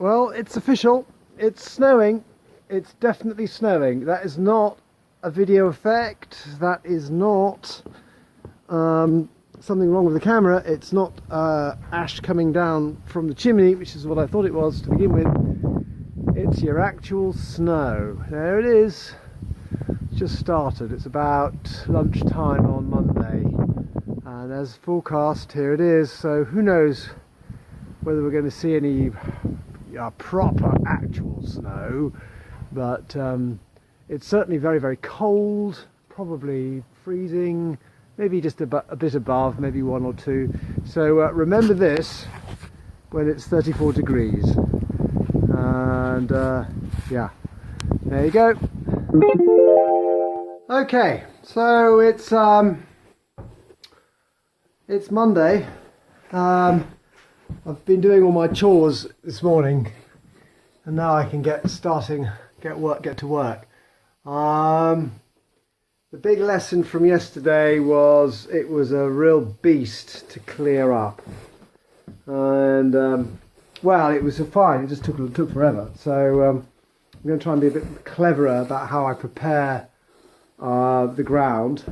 Well, it's official. It's snowing. It's definitely snowing. That is not a video effect. That is not something wrong with the camera. It's not ash coming down from the chimney, which is what I thought it was to begin with. It's your actual snow. There it is. It's just started. It's about lunchtime on Monday. And as forecast, here it is. So who knows whether we're going to see any proper actual snow, but it's certainly very, very cold, probably freezing, maybe just a bit above, maybe 1 or 2. So remember this when it's 34 degrees. And yeah, there you go. Okay, so it's Monday. I've been doing all my chores this morning, and now I can get to work. The big lesson from yesterday was it was a real beast to clear up, and well, it was fine. It just took forever. So I'm going to try and be a bit cleverer about how I prepare the ground.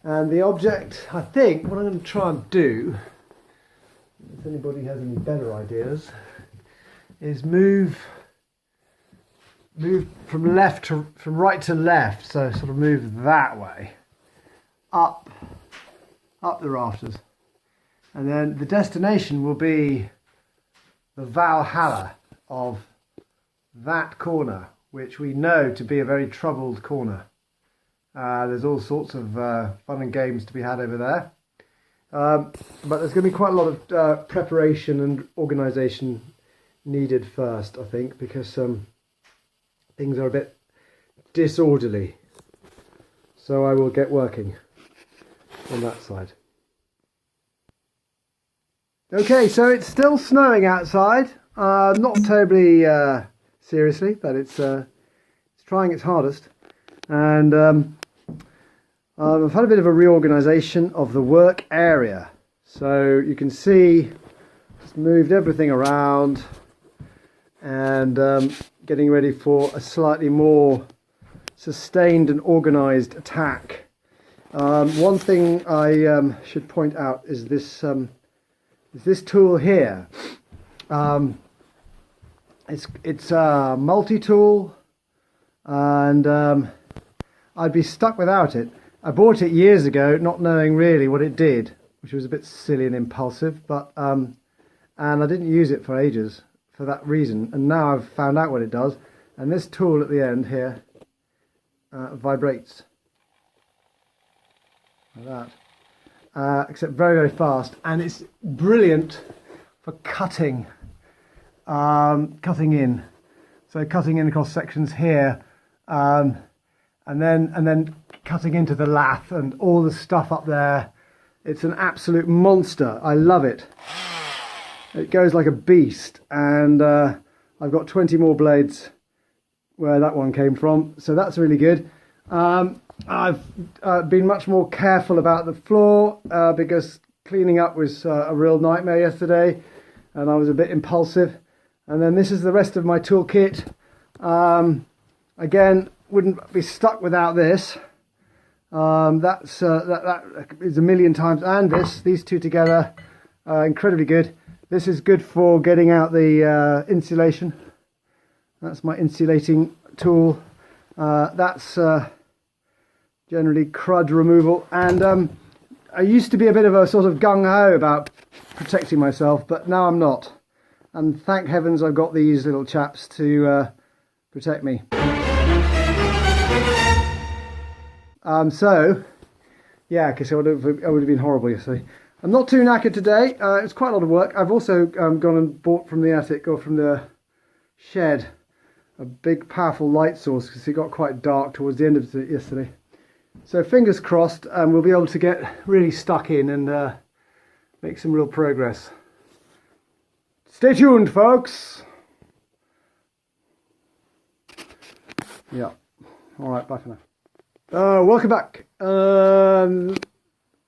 And the object, I think, what I'm going to try and do, if anybody has any better ideas, is move from right to left, so sort of move that way, up the rafters, and then the destination will be the Valhalla of that corner, which we know to be a very troubled corner. There's all sorts of fun and games to be had over there. But there's going to be quite a lot of preparation and organisation needed first, I think, because things are a bit disorderly. So I will get working on that side. Okay, so it's still snowing outside. Not terribly seriously, but it's trying its hardest. And I've had a bit of a reorganisation of the work area. So you can see, just moved everything around and getting ready for a slightly more sustained and organised attack. One thing I should point out is this tool here. It's a multi-tool, and I'd be stuck without it. I bought it years ago, not knowing really what it did, which was a bit silly and impulsive, but and I didn't use it for ages for that reason. And now I've found out what it does, and this tool at the end here vibrates like that, except very, very fast, and it's brilliant for cutting in. So cutting in across sections here, and then cutting into the lath and all the stuff up there. It's an absolute monster. I love it. It goes like a beast, and I've got 20 more blades where that one came from, so that's really good. I've been much more careful about the floor because cleaning up was a real nightmare yesterday, and I was a bit impulsive. And then this is the rest of my toolkit. Again, wouldn't be stuck without this. That is a million times, and these two together are incredibly good. This is good for getting out the insulation. That's my insulating tool. That's generally crud removal, and I used to be a bit of a sort of gung-ho about protecting myself, but now I'm not, and thank heavens I've got these little chaps to protect me. So yeah, because I would have been horrible yesterday. I'm not too knackered today. It's quite a lot of work. I've also gone and bought from the attic or from the shed a big powerful light source because it got quite dark towards the end of it yesterday. So fingers crossed, we'll be able to get really stuck in and make some real progress. Stay tuned, folks. Yeah. All right, bye for now. Welcome back.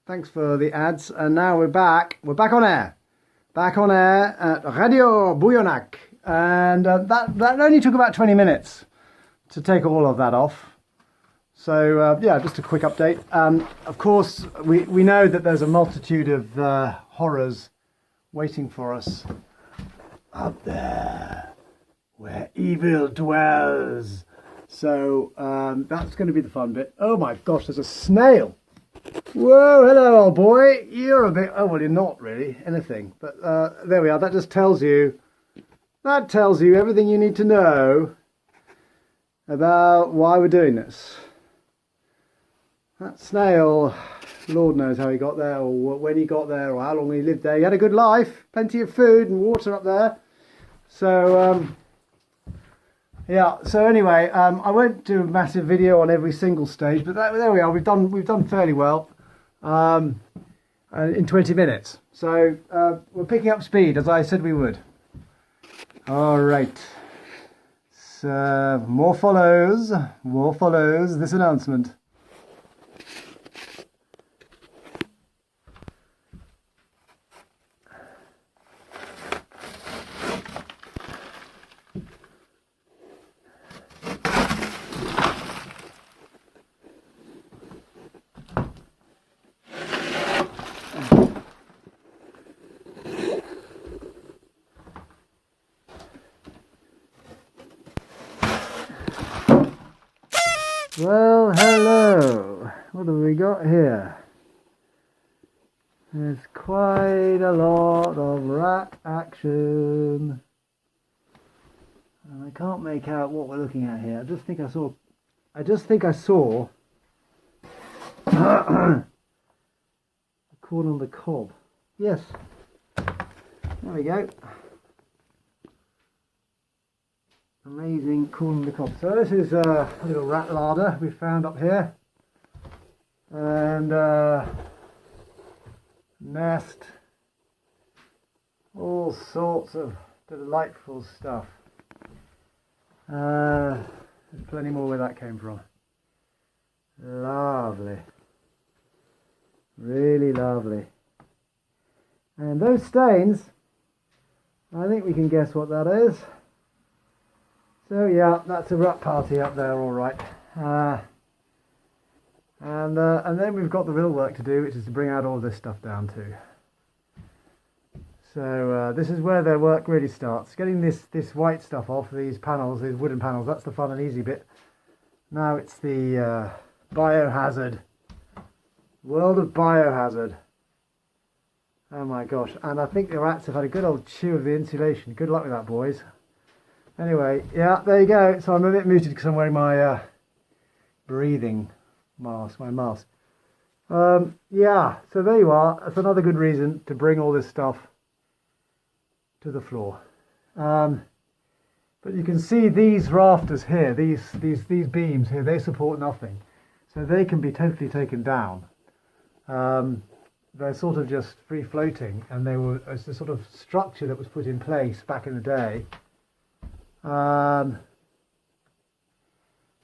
Thanks for the ads, and now we're back. We're back on air. Back on air at Radio Bouillonnac. and that only took about 20 minutes to take all of that off. So yeah, just a quick update. Of course, we know that there's a multitude of horrors waiting for us up there, where evil dwells. So that's going to be the fun bit. Oh my gosh, there's a snail. Whoa, hello old boy. You're a bit, oh well, you're not really anything, but there we are. That just tells you, everything you need to know about why we're doing this. That snail, Lord knows how he got there, or when he got there, or how long he lived there. He had a good life, plenty of food and water up there. So yeah, so anyway, I won't do a massive video on every single stage, but there we are. We've done fairly well in 20 minutes. So we're picking up speed, as I said we would. All right. So more follows this announcement. Well, hello. What have we got here? There's quite a lot of rat action. And I can't make out what we're looking at here. I just think I saw a corn on the cob. Yes. There we go. Amazing corn on the cob. So this is a little rat larder we found up here, and nest, all sorts of delightful stuff. There's plenty more where that came from. Lovely, really lovely. And those stains, I think we can guess what that is. So yeah, that's a rat party up there, all right. And then we've got the real work to do, which is to bring out all this stuff down too. So this is where their work really starts. Getting this white stuff off, these panels, these wooden panels, that's the fun and easy bit. Now it's the biohazard. World of biohazard. Oh my gosh. And I think the rats have had a good old chew of the insulation. Good luck with that, boys. Anyway, yeah, there you go. So I'm a bit muted because I'm wearing my breathing mask, my mask. Yeah, so there you are. That's another good reason to bring all this stuff to the floor. But you can see these rafters here, these beams here, they support nothing. So they can be totally taken down. They're sort of just free floating, and it's a sort of structure that was put in place back in the day. To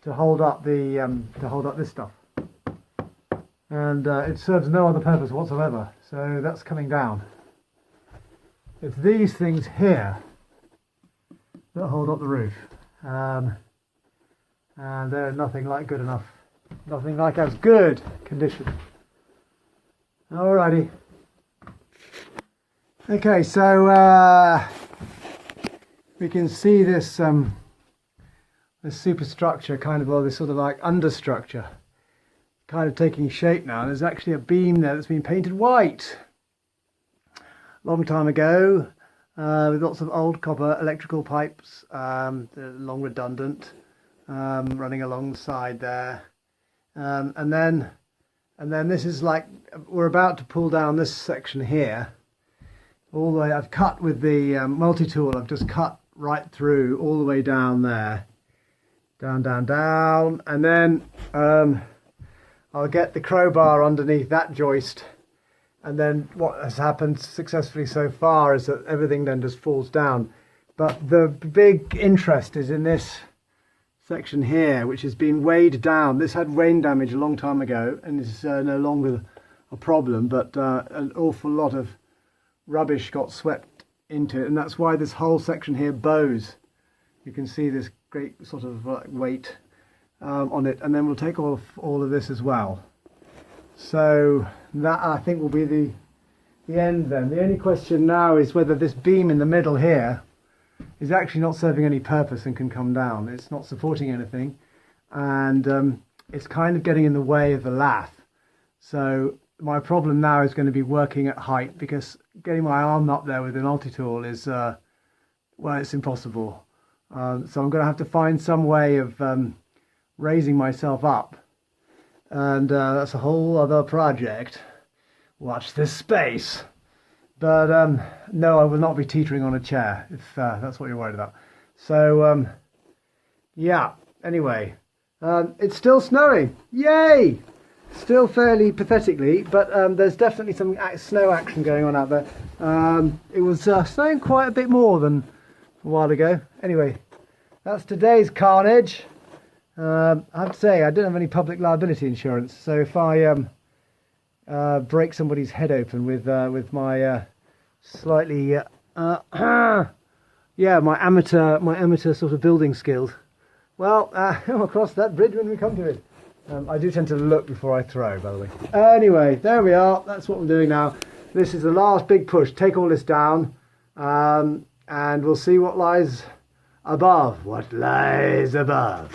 hold up this stuff, and it serves no other purpose whatsoever. So that's coming down. It's these things here that hold up the roof, and they're nothing like good enough, nothing like as good condition. Alrighty. Okay, so we can see this this superstructure, kind of, or this sort of like understructure, kind of taking shape now. There's actually a beam there that's been painted white. Long time ago, with lots of old copper electrical pipes, long redundant, running along the side there, and then this is like, we're about to pull down this section here. All the way, I've cut with the multi-tool, I've just cut right through all the way down there, down, and then I'll get the crowbar underneath that joist, and then what has happened successfully so far is that everything then just falls down. But the big interest is in this section here, which has been weighed down. This had rain damage a long time ago, and is no longer a problem, but an awful lot of rubbish got swept into it, and that's why this whole section here bows. You can see this great sort of weight on it, and then we'll take off all of this as well. So that, I think, will be the end then. The only question now is whether this beam in the middle here is actually not serving any purpose and can come down. It's not supporting anything, and it's kind of getting in the way of the lath. So my problem now is going to be working at height, because getting my arm up there with the multi-tool is, well, it's impossible. So I'm going to have to find some way of raising myself up, and that's a whole other project. Watch this space. But no, I will not be teetering on a chair, if that's what you're worried about. So yeah, anyway, it's still snowing. Yay! Still fairly pathetically, but there's definitely some snow action going on out there. It was snowing quite a bit more than a while ago. Anyway, that's today's carnage. I have to say, I don't have any public liability insurance, so if I break somebody's head open with my slightly yeah, my amateur sort of building skills, well, we'll cross that bridge when we come to it. I do tend to look before I throw, by the way. Anyway, there we are. That's what we're doing now. This is the last big push. Take all this down, and we'll see what lies above. What lies above?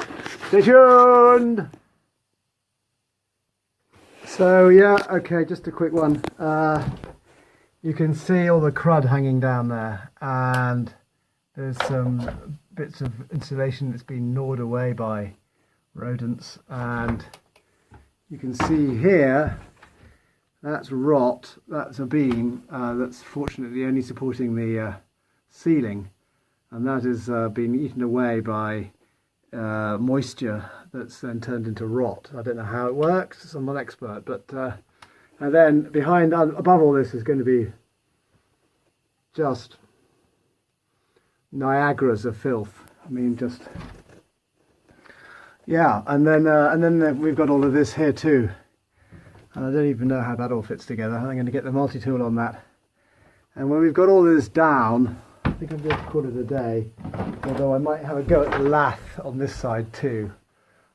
Stay tuned! So yeah, okay, just a quick one. You can see all the crud hanging down there, and there's some bits of insulation that's been gnawed away by rodents, and you can see here that's rot. That's a beam that's fortunately only supporting the ceiling, and that has been eaten away by moisture that's then turned into rot. I don't know how it works, I'm not an expert, but and then behind, above all this, is going to be just Niagaras of filth. I mean, just, yeah. And then we've got all of this here too, and I don't even know how that all fits together. I'm going to get the multi-tool on that, and when we've got all of this down, I think I'm going to call it a day, although I might have a go at the lath on this side too,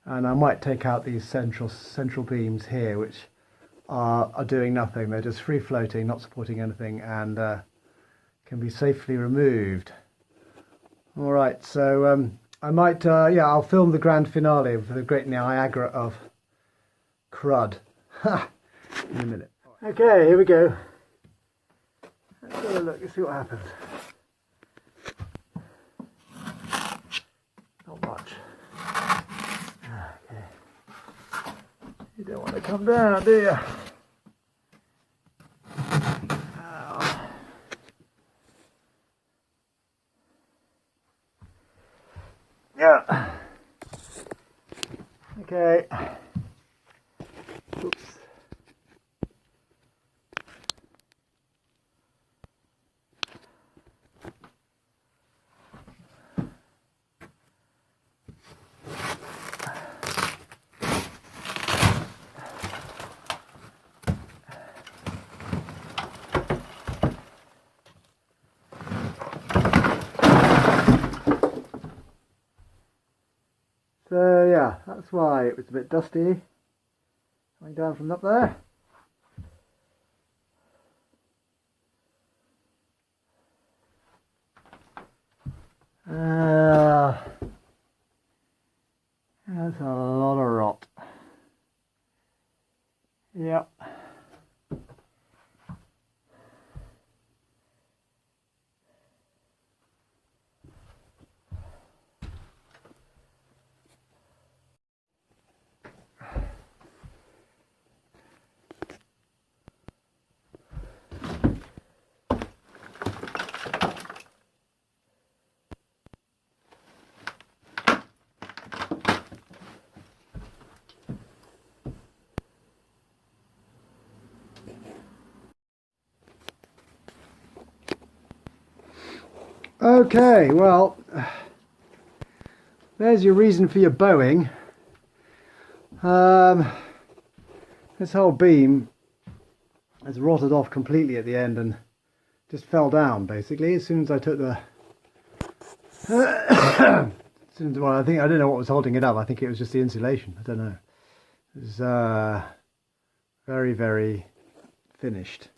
and I might take out these central beams here, which are doing nothing. They're just free floating, not supporting anything, and can be safely removed. All right, so I might, yeah, I'll film the grand finale of the Great Niagara of crud in a minute. Okay, here we go. Let's have a look and see what happens. Not much. Okay. You don't want to come down, do you? Ow. Yeah. Okay. Oops. So yeah, that's why it was a bit dusty coming down from up there. That's a lot of rot. Yep. Okay, well, there's your reason for your bowing. This whole beam has rotted off completely at the end and just fell down basically as soon as I took the well, I don't know what was holding it up. I think it was just the insulation. I don't know. It was very, very finished.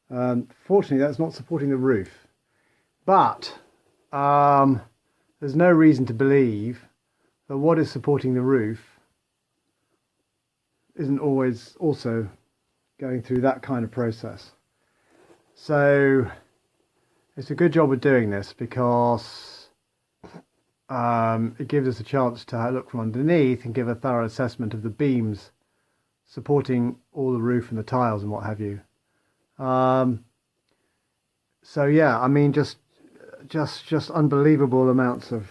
Fortunately, that's not supporting the roof, but there's no reason to believe that what is supporting the roof isn't always also going through that kind of process. So it's a good job of doing this, because it gives us a chance to look from underneath and give a thorough assessment of the beams supporting all the roof and the tiles and what have you. So yeah, I mean, just unbelievable amounts of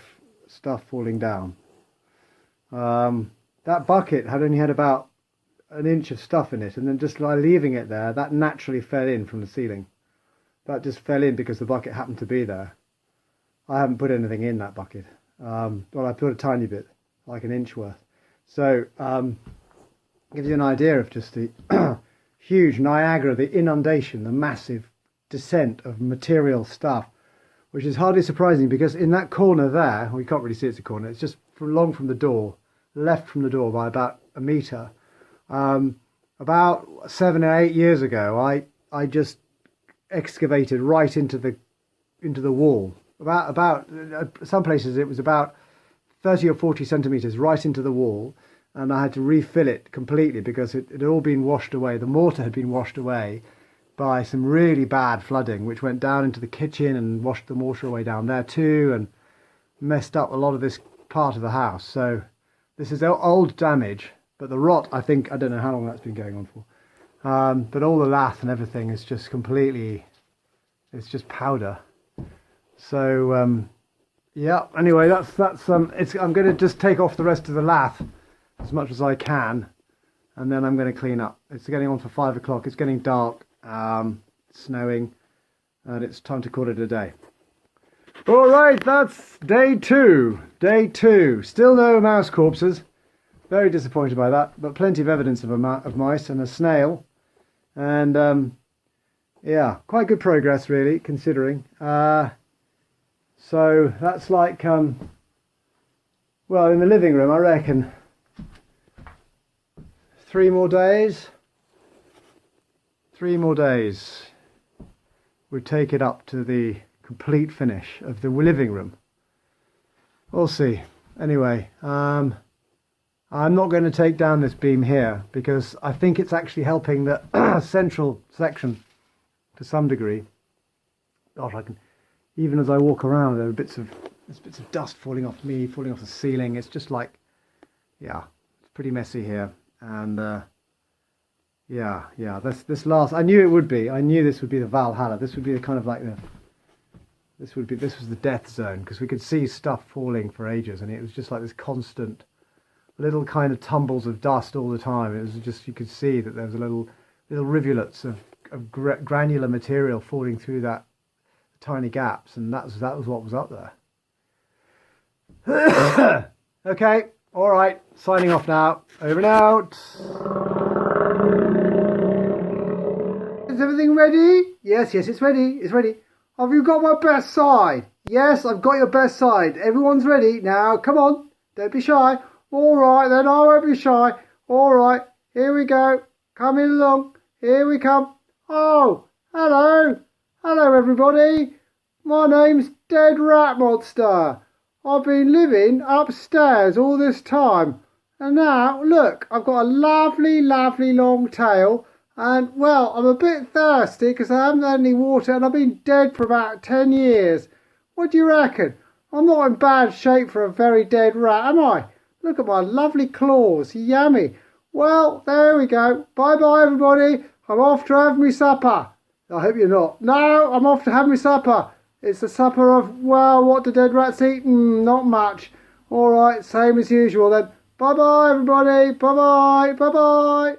stuff falling down. That bucket only had about an inch of stuff in it, and then just by leaving it there, that naturally fell in from the ceiling. That just fell in because the bucket happened to be there. I haven't put anything in that bucket. Well, I put a tiny bit, like an inch worth. So gives you an idea of just the huge Niagara, the inundation, the massive descent of material stuff, which is hardly surprising, because in that corner there, we can't really see it's a corner, it's just along from the door, left from the door by about a metre. About 7 or 8 years ago, I just excavated right into the wall. About some places it was about 30 or 40 centimetres right into the wall, and I had to refill it completely because it had all been washed away. The mortar had been washed away by some really bad flooding, which went down into the kitchen and washed the mortar away down there too, and messed up a lot of this part of the house. So this is old damage, but the rot, I don't know how long that's been going on for. But all the lath and everything is just completely, it's just powder. So yeah, anyway, I'm going to just take off the rest of the lath as much as I can, and then I'm going to clean up. It's getting on for 5 o'clock. It's getting dark, it's snowing, and it's time to call it a day. All right, that's day two. Day two. Still no mouse corpses. Very disappointed by that, but plenty of evidence of mice and a snail, and yeah, quite good progress really, considering. So that's like, well, in the living room, I reckon 3 more days. 3 more days would take it up to the complete finish of the living room. We'll see. Anyway, I'm not going to take down this beam here, because I think it's actually helping the central section to some degree. Gosh, even as I walk around, there are bits of dust falling off me, falling off the ceiling. It's just like, yeah, it's pretty messy here. And yeah, this last, I knew it would be. I knew this would be the Valhalla. This would be the kind of like this was the death zone, because we could see stuff falling for ages, and it was just like this constant little kind of tumbles of dust all the time. It was just, you could see that there was a little rivulets of granular material falling through that tiny gaps, and that was what was up there. Okay, all right, signing off now. Over and out. Is everything ready? Yes, it's ready. It's ready. Have you got my best side? Yes, I've got your best side. Everyone's ready now. Come on, don't be shy. All right, then I won't be shy. All right, here we go. Coming along. Here we come. Oh, hello. Hello, everybody. My name's Dead Rat Monster. I've been living upstairs all this time. And now, look, I've got a lovely, lovely long tail. And, well, I'm a bit thirsty because I haven't had any water, and I've been dead for about 10 years. What do you reckon? I'm not in bad shape for a very dead rat, am I? Look at my lovely claws. Yummy. Well, there we go. Bye-bye, everybody. I'm off to have me supper. I hope you're not. No, I'm off to have me supper. It's the supper of, well, what do dead rats eat? Not much. All right, same as usual then. Bye-bye, everybody. Bye-bye. Bye-bye.